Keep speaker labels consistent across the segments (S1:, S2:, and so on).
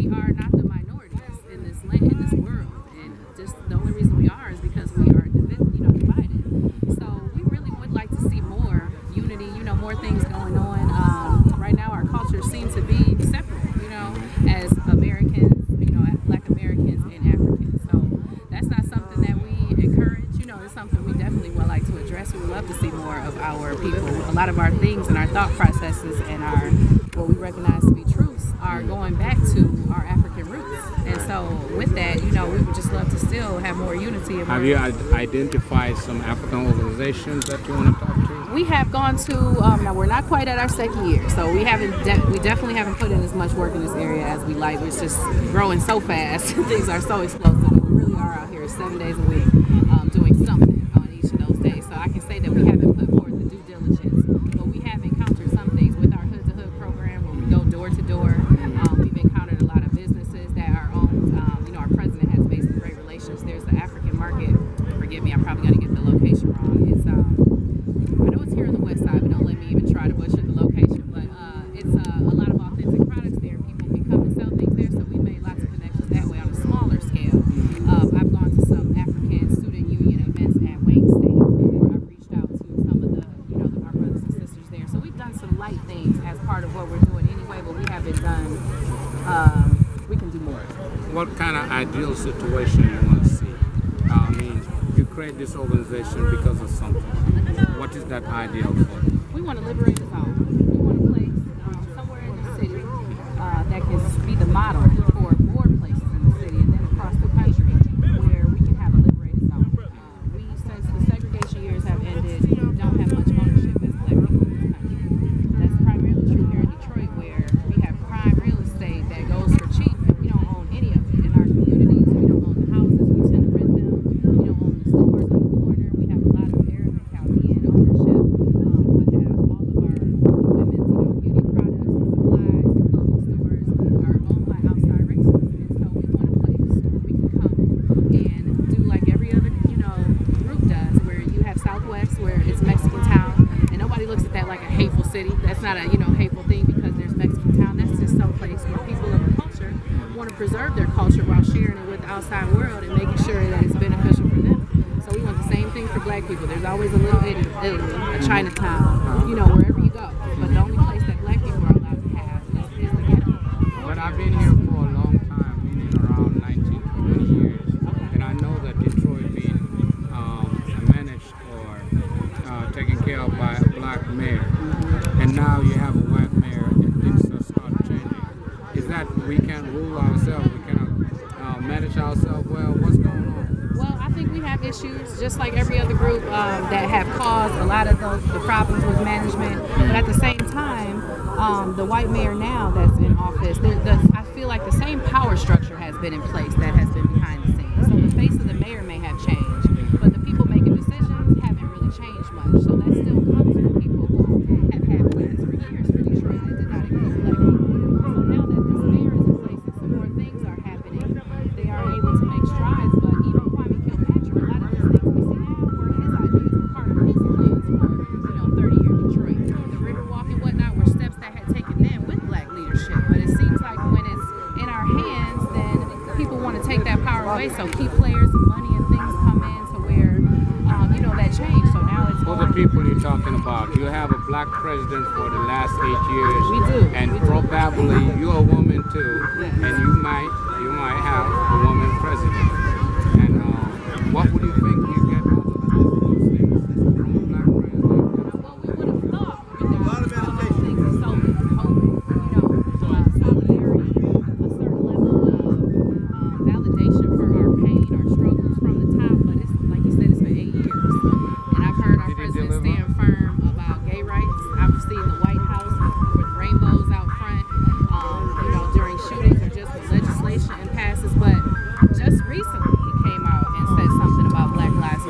S1: we are not the minorities in this land, in this world, and just the only reason we are is because we are divided. So we really would like to see more unity, more things going on. Right now our cultures seem to be separate, as Americans, Black Americans and Africans. So that's not something that we encourage. It's something we definitely would like to address. We would love to see more of our people. A lot of our things and our thought processes and what we recognize to be truths are going back to our African roots. And so with that, we would just love to still have more unity.
S2: Have you identified some African organizations that you want to talk to?
S1: We have gone to, now we're not quite at our second year, so we definitely haven't put in as much work in this area as we like. It's just growing so fast. Things are so explosive. We really are out here 7 days a week doing something on each of those days. So I can say that we haven't put forth the due diligence, but we have encountered some things with our Hood to Hood program where we go door to door. We've encountered a lot of businesses that are owned. Our president has made some great relations. There's the African market. Forgive me, I'm probably going to get the location wrong. It's I know it's here on the west side, but don't let me even try to butcher the location. But it's a lot of authentic products there. People can come and sell things there, so we made lots of connections that way on a smaller scale. I've gone to some African student union events at Wayne State where I've reached out to some of our brothers and sisters there. So we've done some light things as part of what we're doing anyway, but we haven't done. We can do more.
S2: What kind of ideal situation you want to see? You create this organization because of something. What is that ideal for?
S1: We want to liberate the zone. We want a place somewhere in the city that can be the model for more places in the city and then across the country where we can have a liberated zone. We, since the segregation years have ended, don't have much ownership as Black people in this country. That's primarily true here in Detroit, where we have prime real estate that goes for cheap and we don't own any of it. In our communities, we don't own the houses, we tend to rent them. We don't own the stores on the corner. We have a lot of Arab and Chaldean ownership. We have all of our women's, beauty products, and supplies, and clothing stores are owned by outside races. And so we want a place where we can come and do like every other, group does, where you have Southwest, where it's Mexican town, and nobody looks at that like a hateful city. That's not a, hateful thing because there's Mexican town. That's just some place where people of a culture want to preserve their culture while sharing it with the outside world and making sure that it's beneficial for them. So we want the same thing for Black people. There's always a little Italy, a Chinatown, wherever you go. But the only place that Black people are allowed to have is the ghetto.
S2: But I've been here for a long time, meaning around 19, 20 years. And I know that Detroit being managed or taken care of by a Black mayor. And now you have a white mayor and things are start changing. Is that we can't rule ourselves? We cannot manage ourselves well? What's going on?
S1: Well, I think we have issues, just like every other group, that have caused a lot of the problems with management. But at the same time, the white mayor now that's in office, I feel like the same power structure has been in place that has been behind the scenes. So the face of the mayor may have changed, but the people making decisions haven't really changed much. So that still comes from people who have had plans for years for Detroit that did not include Black people. So now that this mayor is in place and some more things are happening, they are able to make strides. But even Kilpatrick, a lot of these things we see now were his ideas, were part of his plans for 30-year Detroit. The Riverwalk and whatnot were steps that had taken them with Black leadership. But it seems like when it's in our hands, then people want to take that power away. So key players and money and things come in to where that change. So now it's
S2: for the people you're talking about. You have a Black president for the last 8 years.
S1: We do.
S2: And probably you're a woman too. Yes. And you might have a woman president. And what would you think you get out of those things from a Black president?
S1: Well, we would have thought regardless of those things are so solidarity, a certain level of validation for our pain, our struggles from the top. But it's like you said, it's been 8 years. And I've heard our president stand firm about gay rights. I've seen the White House with rainbows out front, during shootings or just with legislation and passes. But just recently, he came out and said something about Black Lives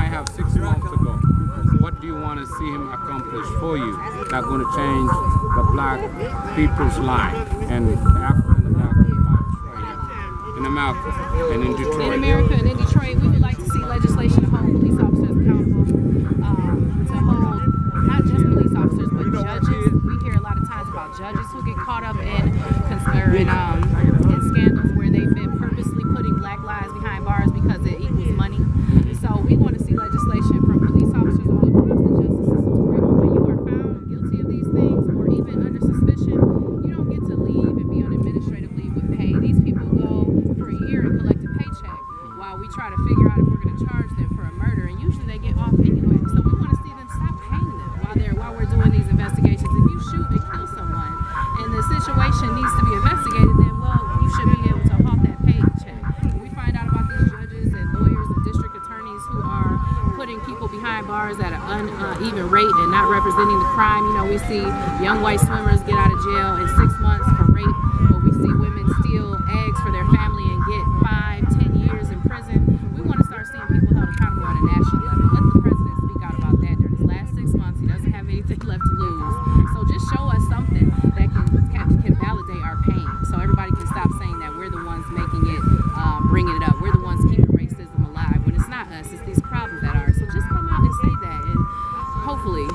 S2: might have 6 months to go. What do you want to see him accomplish for you that's going to change the black people's life and the African American life right here in America and in Detroit?
S1: In America and in Detroit, we would like to see legislation to hold police officers accountable, to hold not just police officers but judges. We hear a lot of times about judges who get caught up in scandals where they've been purposely putting black lives behind bars because it equals money. So we want to see legislation from police officers all across the justice system to where when you are found guilty of these things or even under suspicion, you don't get to leave and be on administrative leave with pay. These people go for a year and collect a paycheck while we try to figure out if we're going to charge them for a murder, and usually they get off anyway. So we want to see them stop paying them while we're doing these investigations. If you shoot and kill someone and the situation needs to be investigated, then well, you should be able to halt that paycheck. When we find out about these judges and lawyers and district attorneys who are putting people behind bars at an uneven rate and not representing the crime, you know, we see young white swimmers get out of jail in 6 months for rape, or we see women steal eggs for their family and get 5-10 years in prison. We want to start seeing people held accountable at a national level. Let the president speak out about that. During his last 6 months, he doesn't have anything left to lose. So just show us something that can validate our pain, so everybody can stop saying that we're the ones making it, bringing it up. We're the ones keeping racism alive when it's not us. It's these problems that are. So just come out and say that, and hopefully